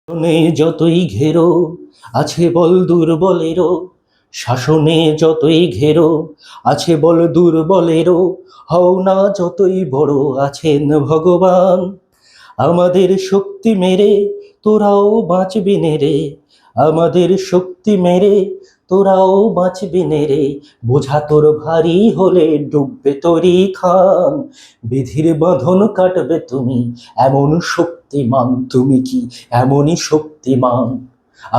শাসনে যতই ঘেরো আছে বল দুর্বলেরও, শাসনে যতই ঘেরো আছে বল দুর্বলেরও, হও না যতই বড় আছেন ভগবান। আমাদের শক্তি মেরে তোরাও বাঁচবি নে রে, আমাদের শক্তি মেরে তোরাও বাঁচবি নে রে, বোঝা তোর ভারী হলে ডুববে তোরই খান। বিধির বাঁধন কাটবে তুমি, এমন শক্তিমান তুমি কি, এমনই শক্তিমান।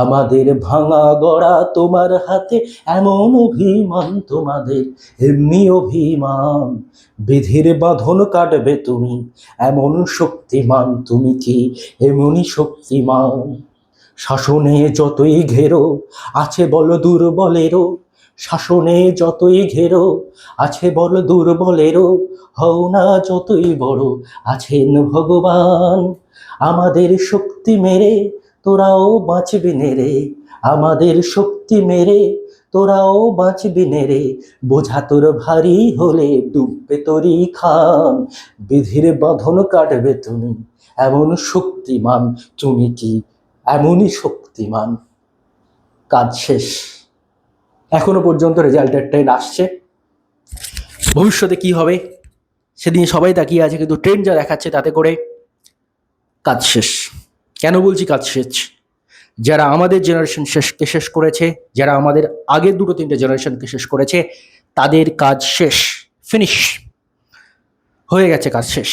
আমাদের ভাঙা গড়া তোমার হাতে, এমন অভিমান তোমাদের, এমনি অভিমান। বিধির বাঁধন কাটবে তুমি, এমন শক্তিমান তুমি কি, এমনই শক্তিমান। শাসনে যতই ঘেরো আছে বল দুর্বলেরও, শাসনে যতই ঘেরো আছে বল দুর্বলেরও, হও না যতই বড় আছেন ভগবান। আমাদের শক্তি মেরে তোরাও বাঁচবি নে রে, আমাদের শক্তি মেরে তোরাও বাঁচবি নে রে, বোঝা তোর ভারী হলে ডুববে তোরই খান। বিধির বাঁধন কাটবে তুমি, এমন শক্তিমান তুমি কি, এমনই শক্তিমান। কাজ শেষ। এখনো পর্যন্ত রেজাল্টের ট্রেন আসছে, ভবিষ্যতে কি হবে সেদিন সবাই তাকিয়ে আছে, কিন্তু ট্রেন যা দেখাচ্ছে তাতে করে কাজ শেষ। কেন বলছি কাজ শেষ? যারা আমাদের জেনারেশন শেষ করেছে, যারা আমাদের আগের দুটো তিনটে জেনারেশনকে শেষ করেছে, তাদের কাজ শেষ, ফিনিশ হয়ে গেছে, কাজ শেষ।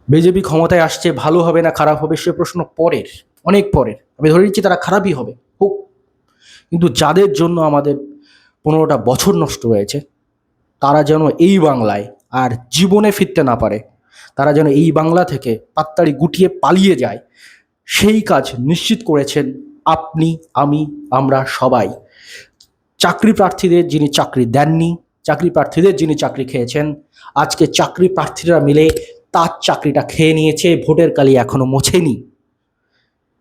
বিজেপি ক্ষমতায় আসছে, ভালো হবে না খারাপ হবে সে প্রশ্ন পরের, অনেক পরের। আমি ধরে নিচ্ছি তারা খারাপই হবে, হোক। কিন্তু যাদের জন্য আমাদের 15টা বছর নষ্ট হয়েছে, তারা যেন এই বাংলায় আর জীবনে ফিরতে না পারে, তারা যেন এই বাংলা থেকে পাত্তাড়ি গুটিয়ে পালিয়ে যায়, সেই কাজ নিশ্চিত করেছেন আপনি, আমি, আমরা সবাই। চাকরি প্রার্থীদের যিনি চাকরি দেননি, চাকরি প্রার্থীদের যিনি চাকরি খেয়েছেন, আজকে চাকরি প্রার্থীরা মিলে তার চাকরিটা খেয়ে নিয়েছে, ভোটের কালি এখনো মোছেনি।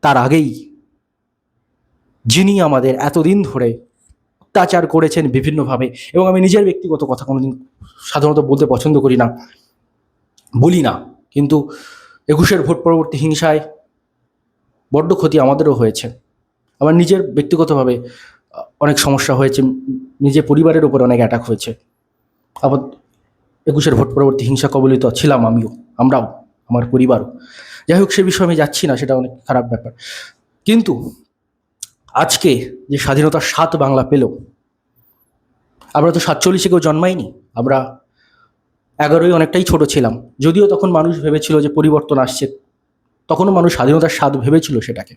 তার আগেই যিনি আমাদের এতদিন ধরে অত্যাচার করেছেন বিভিন্নভাবে, এবং আমি নিজের ব্যক্তিগত কথা কোনোদিন সাধারণত বলতে পছন্দ করি না, বলি না, কিন্তু 21-এর ভোট পরবর্তী হিংসায় বড্ড ক্ষতি আমাদেরও হয়েছে। আমার নিজের ব্যক্তিগতভাবে অনেক সমস্যা হয়েছে, নিজের পরিবারের উপরে অনেক অ্যাটাক হয়েছে। আবার 21-এর ভোট পরবর্তী হিংসা কবলিত ছিলাম আমিও, আমরাও, আমার পরিবারও। যাই হোক, সে বিষয়ে আমি যাচ্ছি না, সেটা অনেক খারাপ ব্যাপার। কিন্তু আজকে যে স্বাধীনতার স্বাদ বাংলা পেল, আমরা তো 47-এ কেউ জন্মাইনি, আমরা 11-ই অনেকটাই ছোট ছিলাম। যদিও তখন মানুষ ভেবেছিল যে পরিবর্তন আসছে, তখনও মানুষ স্বাধীনতার স্বাদ ভেবেছিল সেটাকে,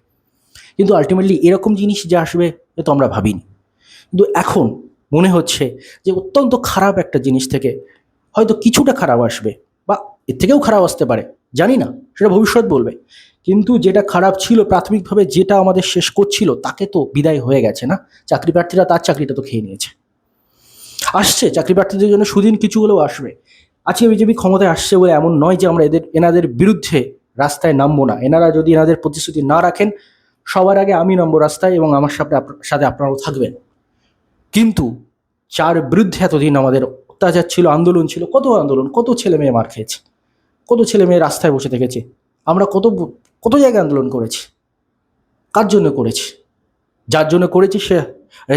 কিন্তু আলটিমেটলি এরকম জিনিস যে আসবে এ তো আমরা ভাবিনি। কিন্তু এখন মনে হচ্ছে যে অত্যন্ত খারাপ একটা জিনিস থেকে হয়তো কিছুটা খারাপ আসবে, বা এর থেকেও খারাপ আসতে পারে, জানি না, সেটা ভবিষ্যৎ বলবে। কিন্তু যেটা খারাপ ছিল প্রাথমিকভাবে, যেটা আমাদের শেষ করছিল, তাকে তো বিদায় হয়ে গেছে না। চাকরি প্রার্থীরা তার চাকরিটা তো খেয়ে নিয়েছে। আসছে চাকরি প্রার্থীদের জন্য সুদিন কিছু হলেও আসবে। আজকে বিজেপি ক্ষমতায় আসছে বলে এমন নয় যে আমরা এনাদের বিরুদ্ধে রাস্তায় নামবো না। এনারা যদি এনাদের প্রতিশ্রুতি না রাখেন, সবার আগে আমি নামবো রাস্তায়, এবং আমার সাথে আপনারাও থাকবেন। কিন্তু যার বিরুদ্ধে এতদিন আমাদের অত্যাচার ছিল, আন্দোলন ছিল, কত আন্দোলন, কত ছেলে মেয়ে মার খেয়েছে, কত ছেলে মেয়ে রাস্তায় বসে থেকেছে, আমরা কত কত জায়গায় আন্দোলন করেছি, কার জন্য করেছি? যার জন্য করেছি সে,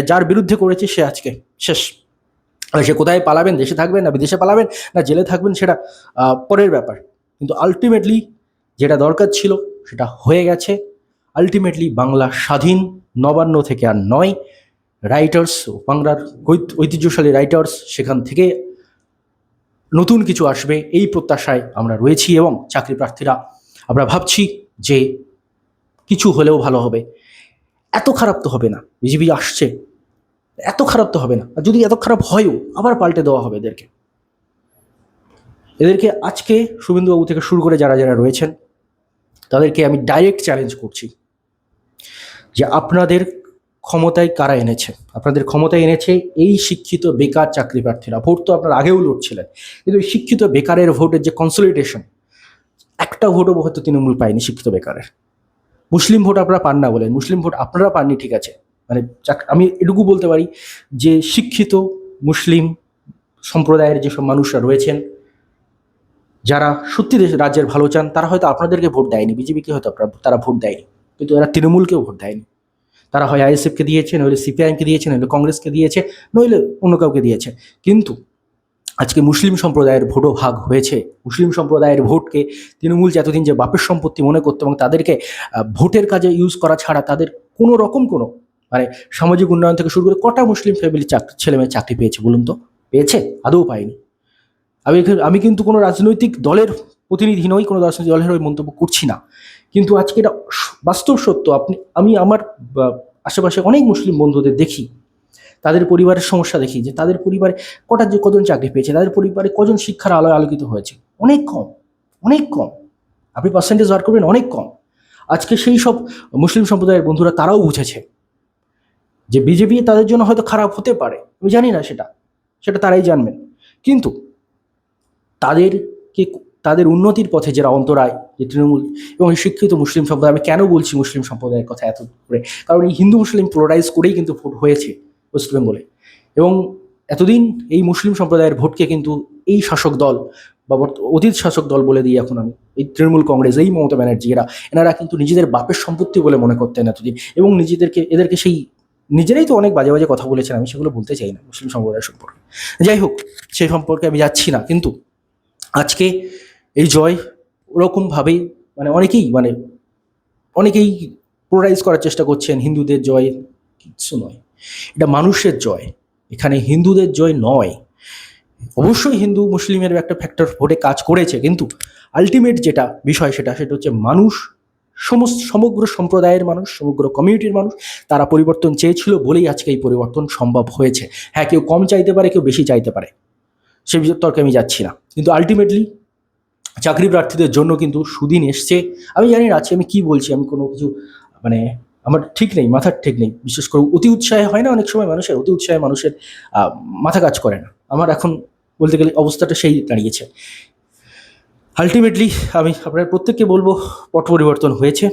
যার বিরুদ্ধে করেছি সে আজকে শেষ। সে কোথায় পালাবেন, দেশে থাকবেন না বিদেশে পালাবেন না জেলে থাকবেন, সেটা পরের ব্যাপার। কিন্তু আলটিমেটলি যেটা দরকার ছিল সেটা হয়ে গেছে। আলটিমেটলি বাংলা স্বাধীন, নবান্ন থেকে আর নয়। রাইটার্স, বাংলার ঐতিহ্যশালী রাইটার্স, সেখান থেকে নতুন কিছু আসবে এই প্রত্যাশায় আমরা রয়েছি। এবং চাকরি প্রার্থীরা আমরা ভাবছি যে কিছু হলেও ভালো হবে। এত খারাপ তো হবে না, বিজেপি আসছে, এত খারাপ তো হবে না। আর যদি এত খারাপ হয়ও, আবার পাল্টে দেওয়া হবে এদেরকে। আজকে শুভেন্দুবাবু থেকে শুরু করে যারা যারা রয়েছেন, তাদেরকে আমি ডাইরেক্ট চ্যালেঞ্জ করছি যে আপনাদের ক্ষমতায় কারা এনেছে? আপনাদের ক্ষমতায় এনেছে এই শিক্ষিত বেকার চাকরি প্রার্থীরা। ভোট তো আপনারা আগেও লড়ছিলেন, কিন্তু এই শিক্ষিত বেকারের ভোটের যে কনসলিডেশন, একটা ভোটও হয়তো তৃণমূল পায়নি শিক্ষিত বেকারের। মুসলিম ভোট আপনারা পান না বলেন, মুসলিম ভোট আপনারা পাননি, ঠিক আছে, মানে আমি এটুকু বলতে পারি যে শিক্ষিত মুসলিম সম্প্রদায়ের যেসব মানুষরা রয়েছেন, যারা সত্যি রাজ্যের ভালো চান তারা হয়তো আপনাদেরকে ভোট দেয়নি, বিজেপিকে হয়তো তারা ভোট দেয়নি, কিন্তু এরা তৃণমূলকেও ভোট দেয়নি। তারা হয় আইএসএফকে দিয়েছে, নইলে সিপিআইএমকে দিয়েছে, নইলে কংগ্রেসকে দিয়েছে, নইলে অন্য কাউকে দিয়েছে। কিন্তু আজকে মুসলিম সম্প্রদায়ের ভোটও ভাগ হয়েছে। মুসলিম সম্প্রদায়ের ভোটকে তৃণমূল যে এতদিন যে বাপের সম্পত্তি মনে করতো এবং তাদেরকে ভোটের কাজে ইউজ করা ছাড়া তাদের কোনো রকম কোনো মানে সামাজিক উন্নয়ন থেকে শুরু করে কটা মুসলিম ফ্যামিলি ছেলে মেয়ে চাকরি পেয়েছে বলুন তো? পেয়েছে? আদৌ পায়নি। আমি কিন্তু কোনো রাজনৈতিক দলের প্রতিনিধি নই, কোনো রাজনৈতিক দলের হয়ে মন্তব্য করছি না, কিন্তু আজকে এটা বাস্তব সত্য। আমি আমার আশেপাশে অনেক মুসলিম বন্ধুদের দেখি, তাদের পরিবারের সমস্যা দেখি, যে তাদের পরিবারে কজন চাকরি পেয়েছে, তাদের পরিবারে কজন শিক্ষার আলোয় আলোকিত হয়েছে, অনেক কম, অনেক কম। আপনি পার্সেন্টেজ বার করবেন, অনেক কম। আজকে সেই সব মুসলিম সম্প্রদায়ের বন্ধুরা তারাও বুঝেছে যে বিজেপি তাদের জন্য হয়তো খারাপ হতে পারে, আমি জানি না, সেটা তারাই জানবেন, কিন্তু তাদের উন্নতির পথে যারা অন্তরায়, যে তৃণমূল এবং শিক্ষিত মুসলিম সম্প্রদায়, আমি কেন বলছি মুসলিম সম্প্রদায়ের কথা এত করে, কারণ এই হিন্দু মুসলিম পোলারাইজ করেই কিন্তু ভোট হয়েছে ওয়েস্টবেঙ্গলে। এবং এতদিন এই মুসলিম সম্প্রদায়ের ভোটকে কিন্তু এই শাসক দল বা অতীত শাসক দল বলে দিই এখন আমি, এই তৃণমূল কংগ্রেস, এই মমতা ব্যানার্জি, এনারা কিন্তু নিজেদের বাপের সম্পত্তি বলে মনে করতেন এতদিন, এবং এদেরকে সেই নিজেরাই তো অনেক বাজে বাজে কথা বলেছেন, আমি সেগুলো বলতে চাই না মুসলিম সম্প্রদায় সম্পর্কে। যাই হোক, সেই সম্পর্কে আমি যাচ্ছি না, কিন্তু আজকে এই জয় ওরকমভাবেই অনেকেই পোলারাইজ করার চেষ্টা করছেন, হিন্দুদের জয়, কিচ্ছু নয়, এটা মানুষের জয়, এখানে হিন্দুদের জয় নয়। অবশ্যই হিন্দু মুসলিমের একটা ফ্যাক্টর ভোটে কাজ করেছে, কিন্তু আলটিমেট যেটা বিষয় সেটা হচ্ছে মানুষ, সমগ্র সম্প্রদায়ের মানুষ, সমগ্র কমিউনিটির মানুষ, তারা পরিবর্তন চেয়েছিল বলেই আজকে এই পরিবর্তন সম্ভব হয়েছে। হ্যাঁ, কেউ কম চাইতে পারে, কেউ বেশি চাইতে পারে, সে তর্কে আমি যাচ্ছি না, কিন্তু আলটিমেটলি চাকরি প্রার্থীদের জন্য কিন্তু সুদিন এসছে। আমি জানি না আজকে আমি কি বলছি, আমি কোনো কিছু আমার ঠিক নেই, মাথার ঠিক নেই, বিশেষ করে অতি উৎসাহে হয় না অনেক সময় মানুষের, অতি উৎসাহে মানুষের মাথা কাজ করে না। আমার এখন বলতে গেলে অবস্থাটা সেই দাঁড়িয়েছে। আলটিমেটলি আমি আপনার প্রত্যেককে বলবো, পট পরিবর্তন হয়েছে,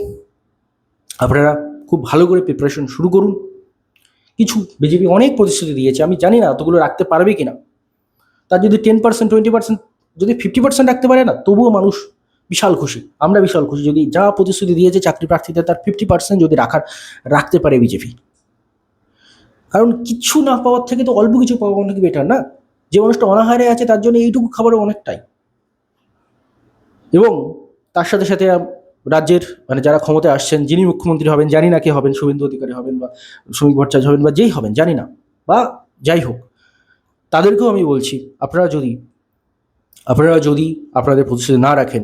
আপনারা খুব ভালো করে প্রিপারেশন শুরু করুন। কিছু বিজেপি অনেক প্রতিশ্রুতি দিয়েছে, আমি জানি না অতগুলো রাখতে পারবে কিনা, তার যদি 10%, 20%, যদি 50% রাখতে পারে না, তবুও মানুষ বিশাল খুশি, আমরা বিশাল খুশি। যদি যা প্রতিশ্রুতি দিয়েছে চাকরি প্রার্থীদের, তার 50% যদি রাখতে পারে বিজেপি, কারণ কিচ্ছু না পাওয়ার থেকে তো অল্প কিছু পাওয়া অনেক বেটার না? যে মানুষটা অনাহারে আছে তার জন্য এইটুকু খাবারও অনেকটাই। এবং তার সাথে সাথে রাজ্যের যারা ক্ষমতায় আসছেন, যিনি মুখ্যমন্ত্রী হবেন, জানি না কে হবেন, শুভেন্দু অধিকারী হবেন বা শ্রমিক ভট্টাচার্য হবেন বা যেই হবেন জানি না, বা যাই হোক, তাদেরকেও আমি বলছি, আপনারা যদি আপনাদের প্রতিশ্রুতি না রাখেন,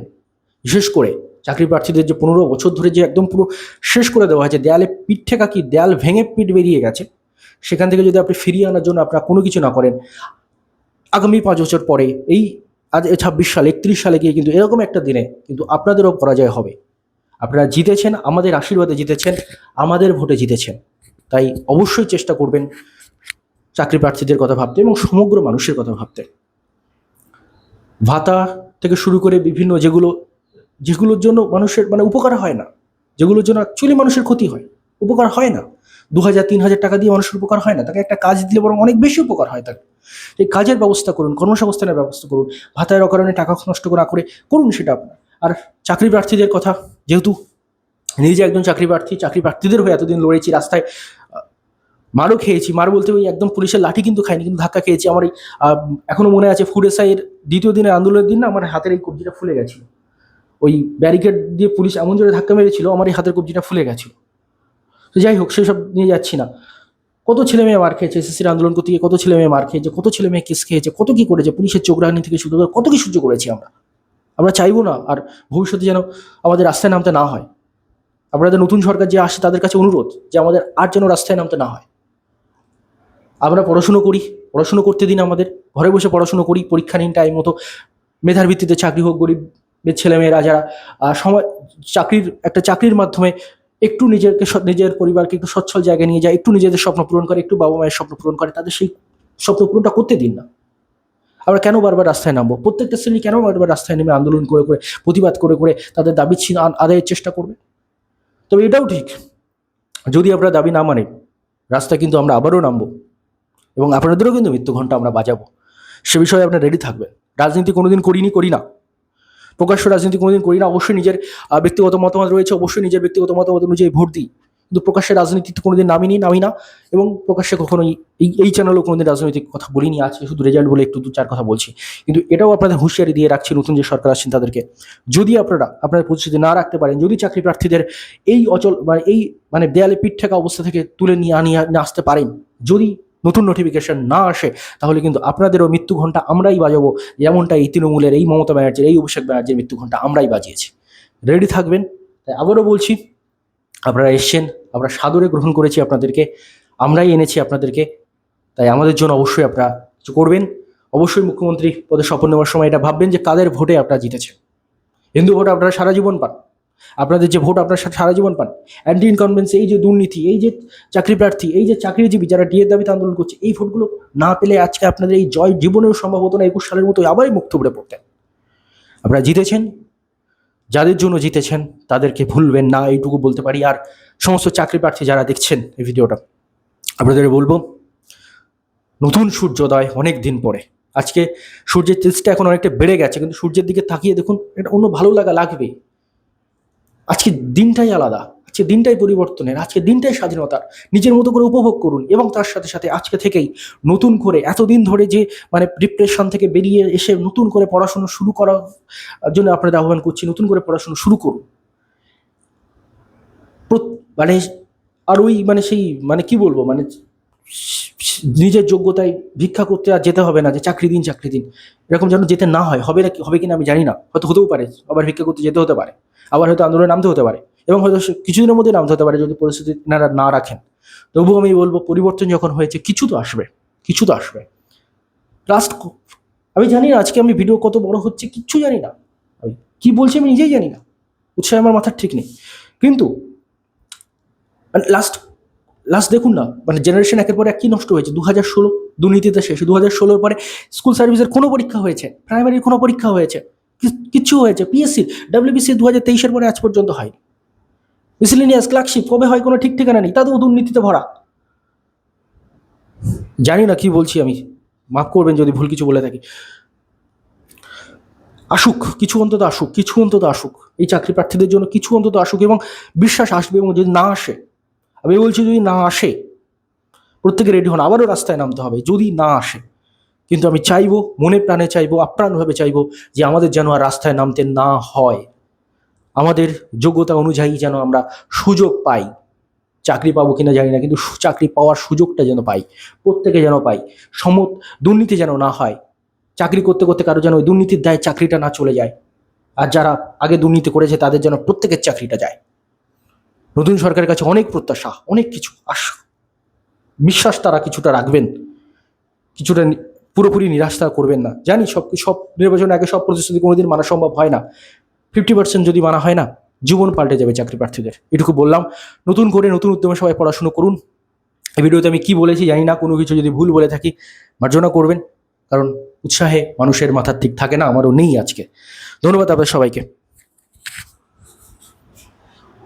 বিশেষ করে চাকরি প্রার্থীদের যে 15 বছর ধরে যে একদম পুরো শেষ করে দেওয়া হয়েছে, দেয়ালে পিঠ ঠেকা, কি দেয়াল ভেঙে পিঠ বেরিয়ে গেছে, সেখান থেকে যদি আপনি ফিরিয়ে আনার জন্য আপনারা কোনো কিছু না করেন, আগামী 5 বছর পরে আজ 26 সালে, 31 সালে গিয়ে কিন্তু এরকম একটা দিনে কিন্তু আপনাদেরও পরাজয় হবে। আপনারা জিতেছেন, আমাদের আশীর্বাদে জিতেছেন, আমাদের ভোটে জিতেছেন, তাই অবশ্যই চেষ্টা করবেন চাকরি প্রার্থীদের কথা ভাবতে এবং সমগ্র মানুষের কথা ভাবতে। ভাতা থেকে শুরু করে বিভিন্ন যেগুলোর জন্য মানুষের উপকার হয় না, যেগুলোর জন্য অ্যাকচুয়ালি মানুষের ক্ষতি হয়, উপকার হয় না, 2000-3000 টাকা দিয়ে মানুষের উপকার হয় না, তাকে একটা কাজ দিলে বরং অনেক বেশি উপকার হয় তাকে। এই কাজের ব্যবস্থা করুন, কর্মসংস্থানের ব্যবস্থা করুন, ভাতার অকারণে টাকা নষ্ট না করে করুন সেটা আপনার। আর চাকরি প্রার্থীদের কথা, যেহেতু নিজে একজন চাকরি প্রার্থীদের হয়ে এতদিন লড়েছি, রাস্তায় মারও খেয়েছি, মার বলতে ওই একদম পুলিশের লাঠি কিন্তু খাইনি, কিন্তু ধাক্কা খেয়েছি। আমার এখনো মনে আছে, ফুড এসআইয়ের দ্বিতীয় দিনের আন্দোলনের দিন না, আমার হাতের এই কবজিটা ফুলে গেছিল, ওই ব্যারিকেড দিয়ে পুলিশ এমন জোরে ধাক্কা মেরেছিল, আমার এই হাতের কবজিটা ফুলে গেছিল। তো যাই হোক, সেসব নিয়ে যাচ্ছি না। কত ছেলে মেয়ে মার খেয়েছে এসএসসির আন্দোলন করতে গিয়ে, কত ছেলে মেয়ে মার খেয়েছে, কত ছেলে মেয়ে কেস খেয়েছে, কত কি করেছে, পুলিশের চোখরানি থেকে শুরু করে কত কি সহ্য করেছি আমরা চাইবো না আর ভবিষ্যতে যেন আমাদের রাস্তায় নামতে না হয়। আপনাদের নতুন সরকার যে আসে তাদের কাছে অনুরোধ যে আমাদের আর যেন রাস্তায় নামতে না হয়। আমরা পড়াশুনো করতে দিন, আমাদের ঘরে বসে পড়াশুনো করি, পরীক্ষা নিন টাইম মতো, মেধার ভিত্তিতে চাকরি হোক, গরিবের ছেলেমেয়েরা যারা চাকরির মাধ্যমে একটু নিজের পরিবারকে একটু সচ্ছল জায়গায় নিয়ে যায়, একটু নিজেদের স্বপ্ন পূরণ করে, একটু বাবা মায়ের স্বপ্ন পূরণ করে, তাদের সেই স্বপ্ন পূরণটা করতে দিন না। আমরা কেন বারবার রাস্তায় নামবো? প্রত্যেকটা শ্রেণী কেন বারবার রাস্তায় নেমে আন্দোলন করে প্রতিবাদ করে তাদের দাবি আদায়ের চেষ্টা করবে? তবে এটাও ঠিক, যদি আপনারা দাবি না মানে, রাস্তায় কিন্তু আমরা আবারও নামবো এবং আপনাদেরও কিন্তু মৃত্যু ঘণ্টা আমরা বাজাবো। সে বিষয়ে আপনারা রেডি থাকবেন। রাজনীতি কোনোদিন করি না, প্রকাশ্য রাজনীতি কোনোদিন করি না, অবশ্যই নিজের ব্যক্তিগত মতামত রয়েছে, অবশ্যই নিজের ব্যক্তিগত মতামত অনুযায়ী ভোট দিই, কিন্তু প্রকাশ্যে রাজনীতিতে কোনোদিন নামি না, এবং প্রকাশ্যে কখনোই এই চ্যানেলেও কোনোদিন রাজনৈতিক কথা বলিনি। আজকে শুধু রেজাল্ট বলে একটু 2-4 কথা বলছি, কিন্তু এটাও আপনাদের হুঁশিয়ারি দিয়ে রাখছি নতুন যে সরকার আসছেন তাদেরকে, যদি আপনারা আপনাদের প্রতিশ্রুতি না রাখতে পারেন, যদি চাকরি প্রার্থীদের এই অচল বা এই দেয়ালে পিঠ ঠেকা অবস্থা থেকে তুলে নিয়ে আসতে পারেন, যদি নতুন নোটিফিকেশন না আসে, তাহলে কিন্তু আপনাদেরও মৃত্যু ঘণ্টা আমরাই বাজাবো, যেমনটা এই তৃণমূলের, এই মমতা ব্যানার্জির, এই অভিষেক ব্যানার্জির মৃত্যু ঘণ্টা আমরাই বাজিয়েছি। রেডি থাকবেন। তাই আবারও বলছি, আপনারা এসছেন, আমরা সাদরে গ্রহণ করেছি আপনাদেরকে, আমরাই এনেছি আপনাদেরকে, তাই আমাদের জন্য অবশ্যই আপনারা কিছু করবেন। অবশ্যই মুখ্যমন্ত্রী পদে শপথ নেওয়ার সময় এটা ভাববেন যে কাদের ভোটে আপনারা জিতেছেন। হিন্দু ভোট আপনারা সারা জীবন পান, আপনাদের যে ভোট আপনারা সারা জীবন পান। অ্যান্টি ইনকামবেন্সি, এই যে দুর্নীতি, এই যে চাকরি প্রার্থী, এই যে চাকরিজীবী যারা ডিএর দাবিতে আন্দোলন করছে, এই ভোটগুলো না পেলে আজকে আপনাদের এই জয় জীবনেও সম্ভব হতো না 21 সালের মতো আবারই মুখ থুবড়ে পড়তেন। আপনারা জিতেছেন, যাদের জন্য জিতেছেন তাদেরকে ভুলবেন না, এইটুকু বলতে পারি। আর সমস্ত চাকরি প্রার্থী যারা দেখছেন এই ভিডিওটা, আপনাদের বলবো, নতুন সূর্যোদয় অনেক দিন পরে। আজকে সূর্যের তেজটা এখন অনেকটা বেড়ে গেছে, কিন্তু সূর্যের দিকে তাকিয়ে দেখুন, এটা অন্য ভালো লাগবে। আজকে দিনটাই আলাদা, আজকে দিনটাই পরিবর্তনের, আজকে দিনটাই স্বাধীনতার। নিজের মতো করে উপভোগ করুন, এবং তার সাথে সাথে আজকে থেকেই নতুন করে, এতদিন ধরে যে ডিপ্রেশন থেকে বেরিয়ে এসে নতুন করে পড়াশুনো শুরু করার জন্য আপনাদের আহ্বান করছি, নতুন করে পড়াশুনো শুরু করুন। আর ওই সেই কি বলবো, নিজের যোগ্যতায় ভিক্ষা করতে আর যেতে হবে না, যে চাকরি দিন এরকম যেন যেতে না হয়। হবে কিনা আমি জানি না, হয়তো হতেও পারে, আবার ভিক্ষা করতে যেতে হতে পারে, আবার হয়তো আন্দোলনে নামতে হতে পারে, এবং হয়তো কিছুদিনের মধ্যে নামতে হতে পারে যদি পরিস্থিতি না রাখেন। তবুও আমি বলবো, পরিবর্তন যখন হয়েছে, কিছু তো আসবে। লাস্ট, আমি জানি না আজকে আমি ভিডিও কত বড় হচ্ছে, কিচ্ছু জানি না, আমি কি বলছি আমি নিজেই জানি না, উৎসাহ আমার মাথার ঠিক নেই, কিন্তু লাস্ট দেখুন না, জেনারেশন একের পর এক কি নষ্ট হয়েছে। 2016 দুর্নীতিতে শেষ, 2016 পরে স্কুল সার্ভিসের কোনো পরীক্ষা হয়েছে, প্রাইমারির কোনো পরীক্ষা হয়েছে, কিচ্ছু হয়েছে। পিএসসি WBC 2023 পরে আজ পর্যন্ত হয়নি। মিসেলেনিয়াস ক্লার্কশিপ কবে হয় কোনো ঠিক ঠিকানা নেই, তাতেও দুর্নীতিতে ভরা। জানি না কি বলছি আমি, মাফ করবেন যদি ভুল কিছু বলে থাকি। আসুক, কিছু অন্তত আসুক এই চাকরি প্রার্থীদের জন্য, কিছু অন্তত আসুক, এবং বিশ্বাস আসবে। এবং যদি না আসে, আমি বলছি যদি না আসে, প্রত্যেকে রেডি হন, আবারও রাস্তায় নামতে হবে যদি না আসে। কিন্তু আমি চাইবো, মনে প্রাণে চাইবো, আপ্রাণভাবে চাইবো, যে আমাদের যেন আর রাস্তায় নামতে না হয়, আমাদের যোগ্যতা অনুযায়ী যেন আমরা সুযোগ পাই। চাকরি পাবো কিনা জানি না, কিন্তু চাকরি পাওয়ার সুযোগটা যেন পাই, প্রত্যেকে যেন পাই। দুর্নীতি যেন না হয়, চাকরি করতে করতে কারো যেন ওই দুর্নীতির দায়ে চাকরিটা না চলে যায়, আর যারা আগে দুর্নীতি করেছে তাদের যেন প্রত্যেকের চাকরিটা যায়। নতুন সরকারের কাছে অনেক প্রত্যাশা, অনেক কিছু আশা, বিশ্বাস তারা কিছুটা রাখবেন, কিছুটা পুরোপুরি নিরাশ তারা করবেন না। জানি সব নির্বাচনের আগে সব প্রতিশ্রুতি কোনোদিন মানা সম্ভব হয় না, 50% যদি মানা হয় না, জীবন পাল্টে যাবে চাকরি প্রার্থীদের। এটুকু বললাম। নতুন উদ্যমে সবাই পড়াশুনো করুন। এই ভিডিওতে আমি কি বলেছি জানি না, কোনো কিছু যদি ভুল বলে থাকি মার্জনা করবেন, কারণ উৎসাহে মানুষের মাথার ঠিক থাকে না, আমারও নেই আজকে। ধন্যবাদ আপনাদের সবাইকে।